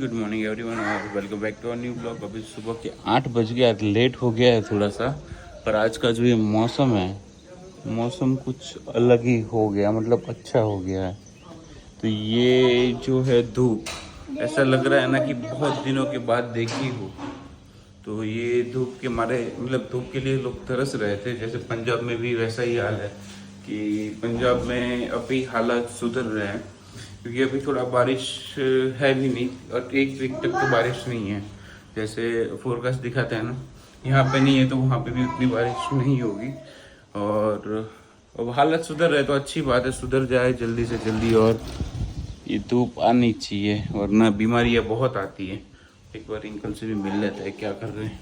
Good morning everyone और welcome back to a new blog. अभी सुबह के 8 बज गया, लेट हो गया है थोड़ा सा, पर आज का जो ये मौसम है, मौसम कुछ अलग ही हो गया, मतलब अच्छा हो गया है। तो ये जो है धूप, ऐसा लग रहा है ना कि बहुत दिनों के बाद देखी हो। तो ये धूप के मारे, मतलब धूप के लिए लोग तरस रहे थे, जैसे पंजाब में भी वैसा ही हाल है कि पंजाब में अभी हालात सुधर रहे हैं, क्योंकि अभी थोड़ा बारिश है भी नहीं और 1 वीक तक तो बारिश नहीं है, जैसे फोरकास्ट दिखाते हैं ना। यहाँ पे नहीं है तो वहाँ पे भी उतनी बारिश नहीं होगी। और अब हालत सुधर रहे तो अच्छी बात है, सुधर जाए जल्दी से जल्दी। और ये धूप आनी चाहिए, वरना बीमारियाँ बहुत आती है। एक बार अंकल से भी मिल लेते हैं, क्या कर रहे हैं।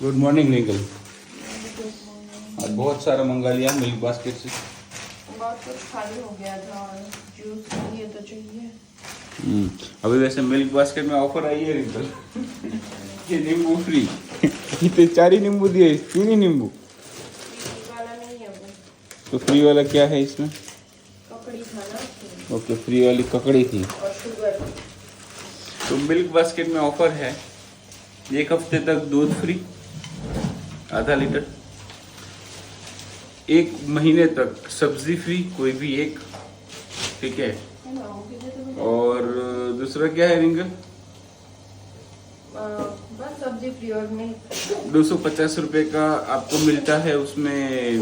Good morning uncle. आज बहुत सारा मंगा लिया मिल्क बास्केट से। बहुत कुछ खाली हो गया था और जूस चाहिए तो चाहिए। अभी वैसे मिल्क बास्केट में ऑफर आई है अंकल। ये नींबू फ्री। इतने 4 ही नींबू दिए, 3 ही नींबू। वाला नहीं है वो, तो फ्री वाला क्या है इसमें? ककड़ी था ना। ओके, फ्री वाली ककड़ी थी। और शुगर। तो मिल्क बास्केट में ऑफर है, 1 हफ्ते तक दूध फ्री आधा लीटर, 1 महीने तक सब्जी फ्री कोई भी एक, ठीक है। और दूसरा क्या है रिंगल? बस सब्जी फ्री और नहीं। 250 रुपए का आपको मिलता है उसमें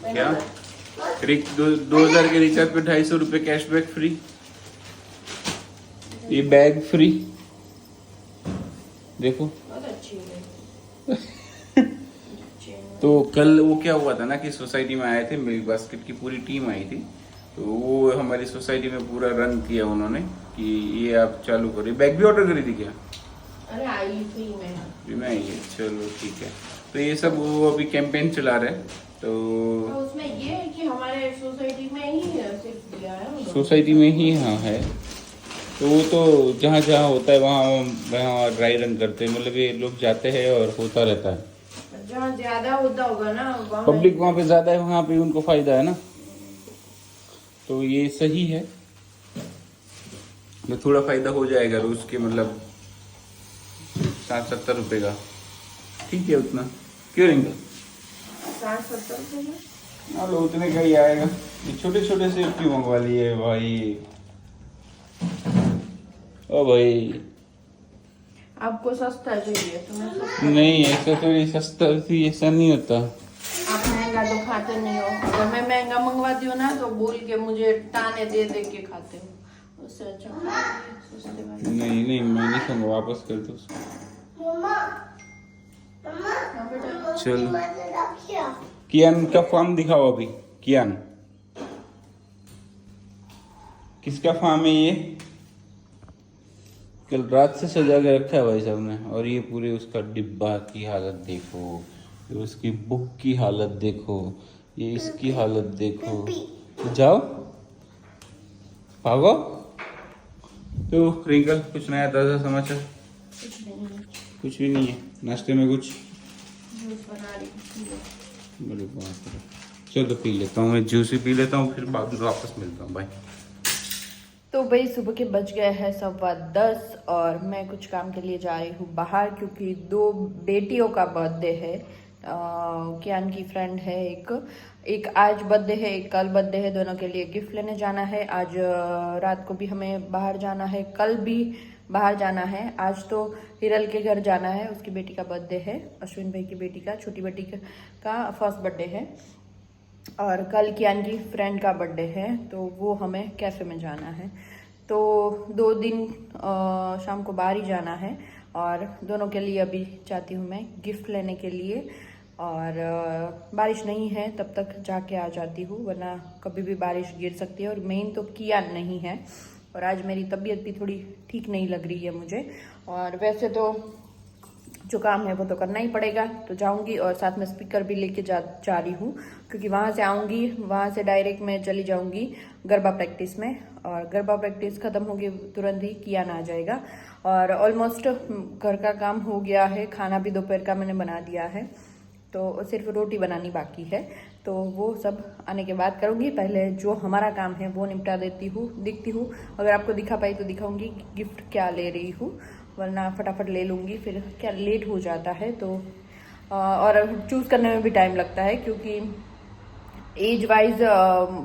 क्या, 2000 के रिचार्ज पे 250 रुपए कैशबैक फ्री, ये बैग फ्री। देखो बहुत अच्छी है। तो कल वो क्या हुआ था ना कि सोसाइटी में आए थे, मिल्क बास्केट की पूरी टीम आई थी, तो वो हमारी सोसाइटी में पूरा रन किया उन्होंने कि ये आप चालू करिए। बैग भी ऑर्डर करी थी क्या? अरे आई फ्री में आई है, चलो ठीक है। तो ये सब वो अभी कैंपेन चला रहे हैं। तो उसमें ये है कि हमारे सोसाइटी में ही सिर्फ दिया है, सोसाइटी में ही हाँ है। तो वो तो जहाँ जहाँ होता है वहाँ वहाँ ड्राई रन करते हैं, मतलब ये लोग जाते हैं और होता रहता है। जहाँ ज्यादा होता होगा ना, पब्लिक वहाँ पे ज्यादा है, वहाँ पे उनको फायदा है ना, तो ये सही है। तो थोड़ा फायदा हो जाएगा रोज के, मतलब 60-70 रुपए का, ठीक है उतना। क्यों रिंगल? 60-70 में हाँ, लो उतने का ही आएगा। ये छोटे छोटे से क्यों मंगवा लिए भाई? ओ भाई आपको सस्ता चाहिए तो मैं सस्ता। नहीं, ऐसा तो ये सस्ता थी, ऐसा नहीं होता। आप महंगा तो खाते नहीं हो, अगर मैं महंगा मंगवाती हूँ ना तो बोल के मुझे ताने दे दे के खाते हो, उससे अच्छा सस्ते वाले। नहीं नहीं, मैं नहीं खाऊंगा, वापस कर दो उसको। चलो, कियान का फार्म दिखाओ अभी। कियान, किसका फार्म है ये? कल रात से सजा के रखा है भाई साहब ने। और ये पूरे उसका डिब्बा की हालत देखो, ये उसकी बुक की हालत देखो, ये इसकी हालत देखो। जाओ भागो। तो रिंकल, कुछ नया ताज़ा समाचार? कुछ भी नहीं है। नाश्ते में कुछ? जूस बना रही हूँ। बड़े बात है। चलो पी लेता हूँ, मैं जूस ही पी लेता हूँ, फिर बाद में वापस मिलता हूँ। बाय। तो भाई सुबह के बज गए हैं 10:15 और मैं कुछ काम के लिए जा रही हूँ बाहर, क्योंकि 2 बेटियों का बर्थडे है। कियान की फ्रेंड है एक आज बर्थडे है, एक कल बर्थडे है, दोनों के लिए गिफ्ट लेने जाना है। आज रात को भी हमें बाहर जाना है, कल भी बाहर जाना है। आज तो हिरल के घर जाना है, उसकी बेटी का बर्थडे है, अश्विन भाई की बेटी का, छोटी बेटी का फर्स्ट बर्थडे है। और कल कियान की फ्रेंड का बर्थडे है, तो वो हमें कैफ़े में जाना है। तो 2 दिन शाम को बाहर ही जाना है और दोनों के लिए अभी जाती हूँ मैं गिफ्ट लेने के लिए। और बारिश नहीं है तब तक जाके आ जाती हूँ, वरना कभी भी बारिश गिर सकती है। और मेन तो कियान नहीं है, और आज मेरी तबीयत भी थोड़ी ठीक नहीं लग रही है मुझे। और वैसे तो जो काम है वो तो करना ही पड़ेगा, तो जाऊंगी। और साथ में स्पीकर भी लेके जा रही हूँ, क्योंकि वहाँ से आऊँगी, वहाँ से डायरेक्ट मैं चली जाऊँगी गरबा प्रैक्टिस में। और गरबा प्रैक्टिस ख़त्म होगी तुरंत ही कियान आ जाएगा। और ऑलमोस्ट घर का काम हो गया है, खाना भी दोपहर का मैंने बना दिया है, तो सिर्फ रोटी बनानी बाकी है। तो वो सब आने के बाद करूँगी। पहले जो हमारा काम है वो निपटा दिखती हूँ। अगर आपको दिखा पाई तो दिखाऊंगी गिफ्ट क्या ले रही हूँ, वरना फटाफट ले लूँगी, फिर क्या लेट हो जाता है। तो और चूज़ करने में भी टाइम लगता है, क्योंकि एज वाइज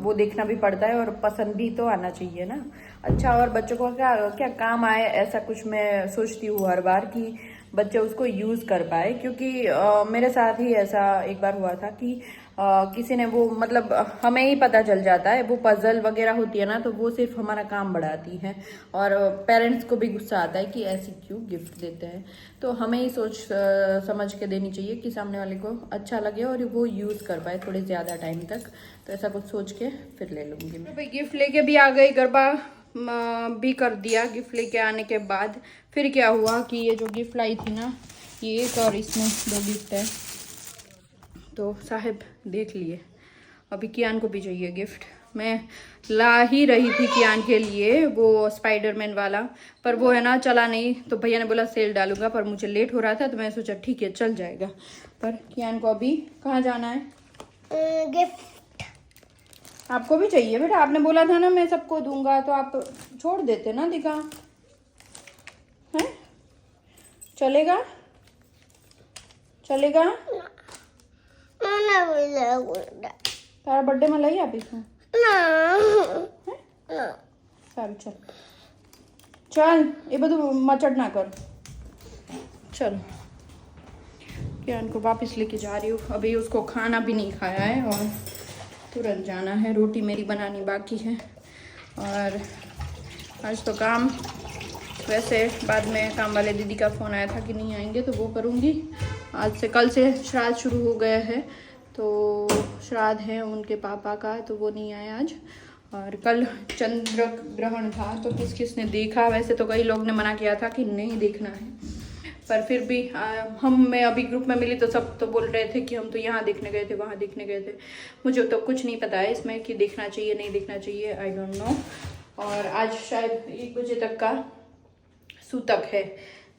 वो देखना भी पड़ता है और पसंद भी तो आना चाहिए ना अच्छा। और बच्चों को क्या क्या काम आए, ऐसा कुछ मैं सोचती हूँ हर बार कि बच्चे उसको यूज़ कर पाए। क्योंकि मेरे साथ ही ऐसा एक बार हुआ था कि किसी ने वो मतलब हमें ही पता चल जाता है, वो पजल वगैरह होती है ना, तो वो सिर्फ हमारा काम बढ़ाती है और पेरेंट्स को भी गुस्सा आता है कि ऐसी क्यों गिफ्ट देते हैं। तो हमें ही सोच समझ के देनी चाहिए कि सामने वाले को अच्छा लगे और वो यूज़ कर पाए थोड़े ज़्यादा टाइम तक। तो ऐसा कुछ सोच के फिर ले लूँगी मैं। भाई गिफ्ट लेके भी आ गई, गरबा भी कर दिया। गिफ्ट लेके आने के बाद फिर क्या हुआ कि ये जो गिफ्ट लाई थी ना, ये एक और इसमें 2 गिफ्ट है, तो साहिब देख लिए। अभी कियान को भी चाहिए गिफ्ट। मैं ला ही रही थी कियान के लिए वो स्पाइडरमैन वाला, पर वो है ना चला नहीं, तो भैया ने बोला सेल डालूंगा, पर मुझे लेट हो रहा था तो मैंने सोचा ठीक है चल जाएगा। पर कियान को अभी कहाँ जाना है? गिफ्ट आपको भी चाहिए बेटा? आपने बोला था ना मैं सबको दूंगा, तो आप छोड़ देते ना, दिखा है। चलेगा चलेगा? तारा बर्थडे में लाई आप इसमें? सारू चल चल, ये બધું मचड़ ना कर। चलो कियान को वापस लेके जा रही हूँ। अभी उसको खाना भी नहीं खाया है और तुरंत जाना है। रोटी मेरी बनानी बाकी है और आज तो काम, वैसे बाद में काम वाले दीदी का फ़ोन आया था कि नहीं आएंगे तो वो करूँगी। आज से, कल से श्राद्ध शुरू हो गया है, तो श्राद्ध है उनके पापा का, तो वो नहीं आए आज। और कल चंद्र ग्रहण था, तो किस किस ने देखा? वैसे तो कई लोग ने मना किया था कि नहीं देखना है, पर फिर भी मैं अभी ग्रुप में मिली तो सब तो बोल रहे थे कि हम तो यहाँ देखने गए थे, वहाँ देखने गए थे। मुझे तो कुछ नहीं पता है इसमें कि देखना चाहिए नहीं देखना चाहिए, आई डोंट नो। और आज शायद 1 बजे तक का सूतक है।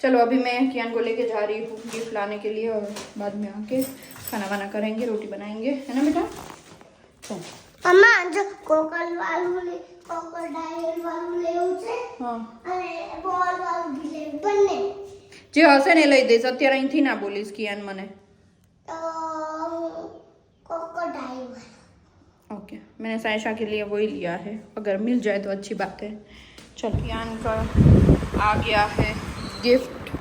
चलो अभी मैं कियान को लेके जा रही हूँ गिफ्ट लाने के लिए, और बाद में आके खाना वाना करेंगे, रोटी बनाएंगे, है ना बेटा? चलो अम्मा जो क्रोकोडाइल वालू लेવું છે हाँ અને બોલ વાળું બી લેવું બંને જે હશે ને લઈ દઈશ, અત્યારે અહીંથી ના બોલીશ કિયાન મને। क्रोकोडाइल ओके, मैंने सायशा के लिए वही लिया है, अगर मिल जाए तो अच्छी बात है। चल कियान का आ गया है गिफ्ट,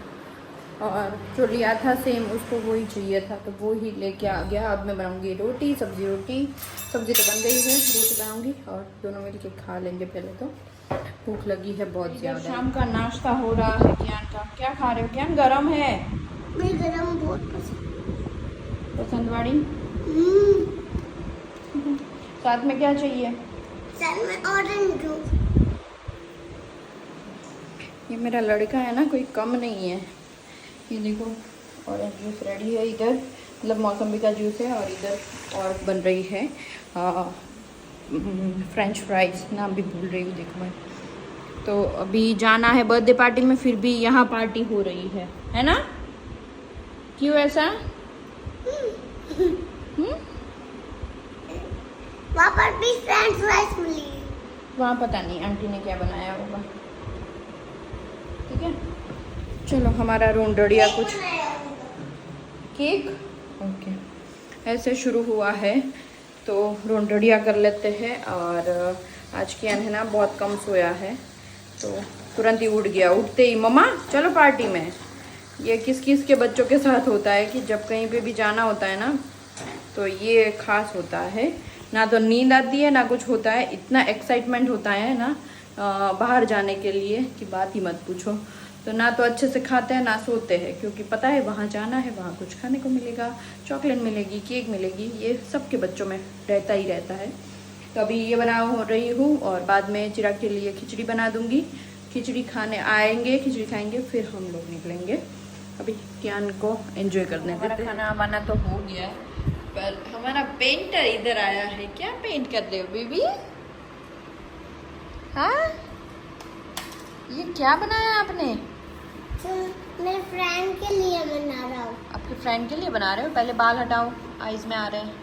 और जो लिया था सेम उसको वही चाहिए था, तो वो ही लेके आ गया। अब मैं बनाऊंगी रोटी, सब्जी तो बन गई है, रोटी बनाऊंगी और दोनों मिलके खा लेंगे। पहले तो भूख लगी है बहुत ज़्यादा। शाम का नाश्ता हो रहा है कियान का। क्या खा रहे हो कियान? गरम है? मैं गरम बहुत पसंद वाली। साथ में क्या चाहिए? साथ में ऑरेंज जूस। ये मेरा लड़का है ना, कोई कम नहीं है। ये देखो ऑरेंज जूस रेडी है इधर, मतलब मौसम्बी का जूस है, और इधर और बन रही है फ्रेंच फ्राइज, नाम भी भूल रही हूँ देखो मैं। तो अभी जाना है बर्थडे पार्टी में, फिर भी यहाँ पार्टी हो रही है ना? क्यों ऐसा? वहाँ पर भी फ्रेंच फ्राइज मिली। वहाँ पता नहीं आंटी ने क्या बनाया होगा। ठीक है चलो, हमारा रोंडड़िया कुछ केक ओके ऐसे शुरू हुआ है, तो रोंडड़िया कर लेते हैं। और आज कियान है ना बहुत कम सोया है, तो तुरंत ही उठ गया। उठते ही मम्मा चलो पार्टी में। ये किस किस के बच्चों के साथ होता है कि जब कहीं पे भी जाना होता है ना, तो ये खास होता है। ना तो नींद आती है ना कुछ होता है, इतना एक्साइटमेंट होता है ना बाहर जाने के लिए कि बात ही मत पूछो। तो ना तो अच्छे से खाते हैं ना सोते हैं, क्योंकि पता है वहाँ जाना है, वहाँ कुछ खाने को मिलेगा, चॉकलेट मिलेगी, केक मिलेगी, ये सबके बच्चों में रहता ही रहता है। तो अभी ये बना हो रही हूँ, और बाद में चिराग के लिए खिचड़ी बना दूँगी। खिचड़ी खाने आएंगे, खिचड़ी खाएंगे, फिर हम लोग निकलेंगे। अभी कियान को एंजॉय करने देते हैं। खाना वाना तो हो गया है, पर हमारा पेंटर इधर आया है। क्या पेंट कर रहे हो बेबी? हाँ ये क्या बनाया आपने? मेरे फ्रेंड के लिए बना रहा हूँ। आपके फ्रेंड के लिए बना रहे हो? पहले बाल हटाओ, आईज में आ रहे हैं।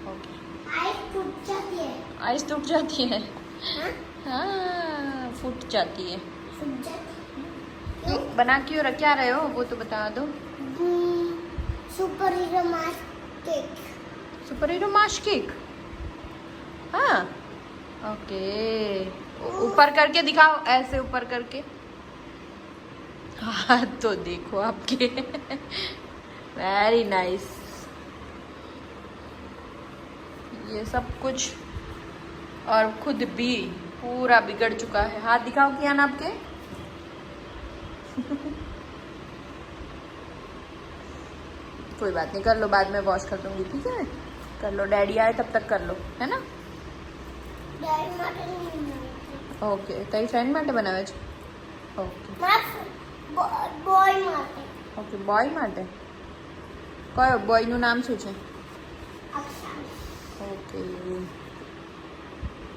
ओके आइस टूट जाती है। आइस टूट जाती है। हाँ? हाँ, फूट जाती है। टूट जाती तो बना क्यों क्या रहे हो वो तो बता दो। है। Super hero mask cake. Super hero mash cake. हाँ, ओके। ऊपर करके दिखाओ, ऐसे ऊपर करके। हाँ तो देखो आपके। Very nice. ये सब कुछ और खुद भी पूरा बिगड़ चुका है। हाथ दिखाओ कियान आपके। कोई बात नहीं, कर लो, बाद में वॉश कर दूंगी, ठीक है। कर लो, डैडी आए तब तक कर लो, है ना। डैडी માટે નહીં બનાવતી। ઓકે, તારી ફ્રેન્ડ માટે બનાવે છે? ઓકે બોય માટે। ઓકે, બોય માટે કયો બોયનું નામ શું છે? અક્ષર। ओके,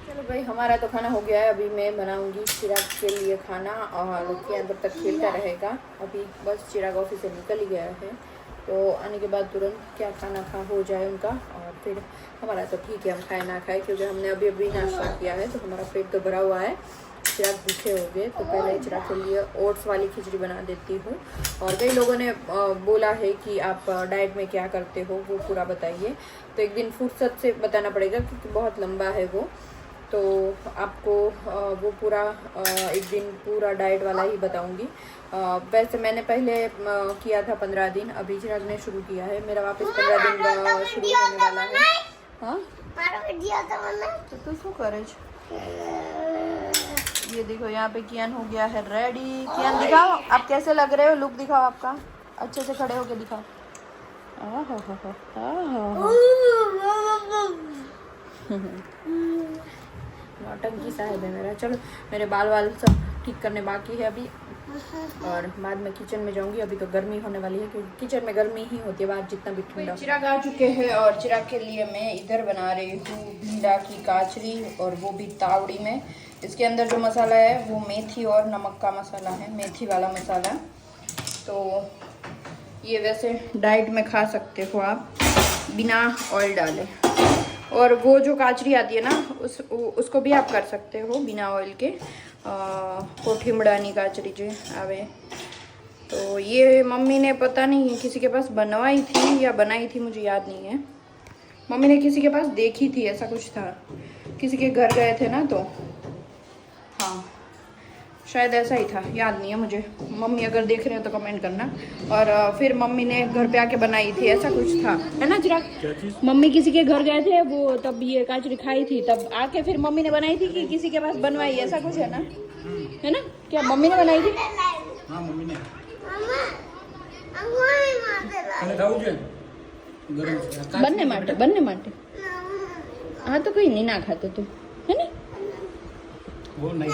चलो भाई, हमारा तो खाना हो गया है। अभी मैं बनाऊंगी चिराग के लिए खाना और कियान तब तक खेलता रहेगा। अभी बस चिराग ऑफिस से निकल ही गया है, तो आने के बाद तुरंत क्या खाना खा हो जाए उनका, और फिर हमारा तो ठीक है, हम खाए ना खाए, क्योंकि हमने अभी अभी नाश्ता किया है, तो हमारा पेट तो भरा हुआ है। चिराग भूखे हो गए, तो पहले चिराग के लिए ओट्स वाली खिचड़ी बना देती हूँ। और कई लोगों ने बोला है कि आप डाइट में क्या करते हो, वो पूरा बताइए। तो एक दिन फुर्सत से बताना पड़ेगा, क्योंकि बहुत लंबा है वो, तो आपको वो पूरा एक दिन पूरा डाइट वाला ही बताऊंगी। वैसे मैंने पहले किया था 15 दिन, अभी चिराग ने शुरू किया है, मेरा वापस 15 दिन शुरू होने वाला है। हाँ, મારો વિડિયો તો મને तो तू શું करे छ? ये देखो, यहाँ पे कियान हो गया है रेडी। कियान दिखाओ आप कैसे लग रहे हो, लुक दिखाओ आपका, अच्छे से खड़े होके दिखाओ। नौटंकी साहब है मेरा। चलो, मेरे बाल वाल सब ठीक करने बाकी है अभी, और बाद में किचन में जाऊंगी। अभी तो गर्मी होने वाली है, क्योंकि किचन में गर्मी ही होती है, बाहर जितना भी ठंडा। चिराग आ चुके हैं, और चिराग के लिए मैं इधर बना रही हूँ भिंडा की काचरी, और वो भी तावड़ी में। इसके अंदर जो मसाला है वो मेथी और नमक का मसाला है, मेथी वाला मसाला। तो ये वैसे डाइट में खा सकते हो आप, बिना ऑयल डाले। और वो जो काचरी आती है ना, उसको भी आप कर सकते हो बिना ऑयल के। कोठिमड़ानी काचरी जो आवे, तो ये मम्मी ने पता नहीं किसी के पास बनवाई थी या बनाई थी, मुझे याद नहीं है। मम्मी ने किसी के पास देखी थी, ऐसा कुछ था, किसी के घर गए थे ना, तो हाँ शायद ऐसा ही था, याद नहीं है मुझे। मम्मी अगर देख रहे हो तो कमेंट करना। और फिर मम्मी ने घर पे आके बनाई थी, ऐसा कुछ था, है ना चिराग? मम्मी किसी के घर गए थे, वो तब ये काचरी खाई थी, तब आके फिर मम्मी ने बनाई थी कि किसी के पास बनवाई, ऐसा कुछ है ना, है ना? क्या मम्मी ने बनाई थी? हाँ मम्मी ने। મમ્મા અંગોળી માટે તને ખાવું છે ગરમ છે बनने माटे। हाँ तो कोई नहीं, ना खाते तुम, है ना? वो नहीं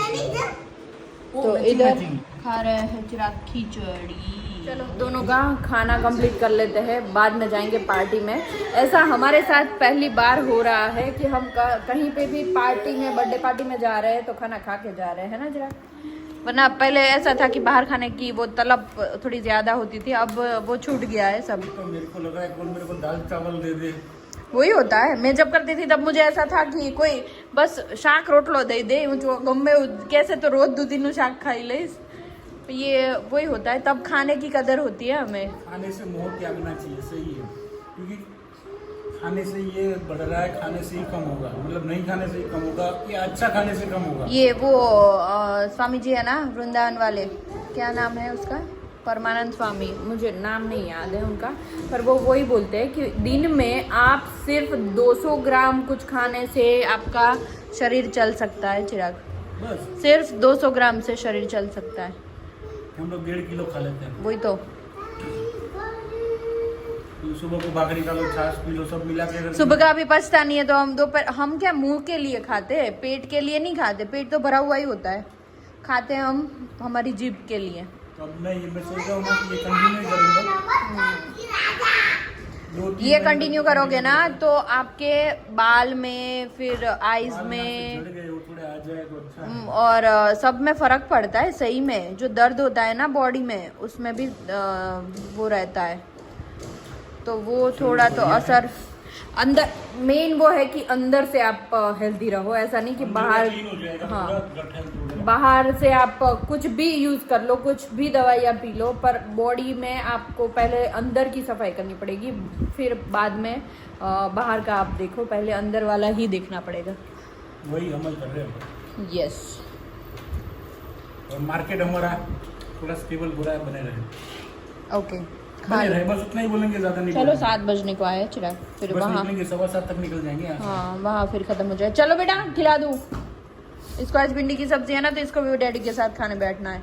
तो इधर खा रहे हैं चिराग खिचड़ी। चलो, दोनों का खाना कंप्लीट कर लेते हैं, बाद में जाएंगे पार्टी में। ऐसा हमारे साथ पहली बार हो रहा है कि हम कहीं पे भी पार्टी में, बर्थडे पार्टी में जा रहे हैं तो खाना खा के जा रहे हैं, है ना चिराग? वरना पहले ऐसा था कि बाहर खाने की वो तलब थोड़ी ज्यादा होती थी, अब वो छूट गया है सब। तो मेरे को लग रहा है कौन मेरे को दाल चावल दे दे। वही होता है, मैं जब करती थी तब मुझे ऐसा था कि कोई बस शाक रोटलो दे दे, जो गमे कैसे तो रोज 2 दिन शाक खाई ले। ये वही होता है, तब खाने की कदर होती है हमें। खाने से मोह त्यागना चाहिए, सही है, क्योंकि खाने से ये बढ़ रहा है, खाने से ही कम होगा, मतलब नहीं खाने से ही कम होगा, या अच्छा खाने से कम होगा। ये वो स्वामी जी है ना वृंदावन वाले, क्या नाम है उसका? परमानंद स्वामी, मुझे नाम नहीं याद है उनका, पर वो वही बोलते हैं कि दिन में आप सिर्फ 200 ग्राम कुछ खाने से आपका शरीर चल सकता है चिराग। बस सिर्फ 200 ग्राम से शरीर चल सकता है। हम लोग 1.5 किलो खा लेते हैं। वही तो, सुबह को भाकरी खा लो, छाछ पी लो, सब मिला के अगर सुबह का भी पछता नहीं है, तो हम दोपहर, हम क्या मुंह के लिए खाते हैं, पेट के लिए नहीं खाते। पेट तो भरा हुआ ही होता है, खाते हैं हम हमारी जीभ के लिए। तो अब मैं सोच रहा हूँ ना कि ये कंटिन्यू करूँगा। ये कंटिन्यू करोगे ना तो आपके बाल में, फिर आईज में, झड़ गए, वो थोड़े आ जाए तो अच्छा है। और सब में फर्क पड़ता है सही में। जो दर्द होता है ना बॉडी में, उसमें भी वो रहता है, तो वो थोड़ा तो असर। अंदर मेन वो है कि अंदर से आप हेल्दी रहो, ऐसा नहीं कि बाहर क्लीन हो जाएगा, हाँ पूरा गट हेल्थ हो जाएगा। बाहर से आप कुछ भी यूज कर लो, कुछ भी दवाइयाँ पी लो, पर बॉडी में आपको पहले अंदर की सफाई करनी पड़ेगी, फिर बाद में बाहर का आप देखो, पहले अंदर वाला ही देखना पड़ेगा। वही अमल कर रहे हैं यस। और मार्केट हमारा थोड़ा स्टेबल हो रहा है, बने रहे ओके बने रहे, बस उतना ही बोलेंगे, ज्यादा नहीं चलो बोलेंगे। 7 बजने को आया चिराग, फिर बस वहाँ निकलेंगे 7:15 तक निकल जाएंगे यहाँ से। हाँ वहाँ फिर खत्म हो जाए। चलो बेटा खिला दूँ इसको, आज भिंडी की सब्जी है ना, तो इसको भी डैडी के साथ खाने बैठना है।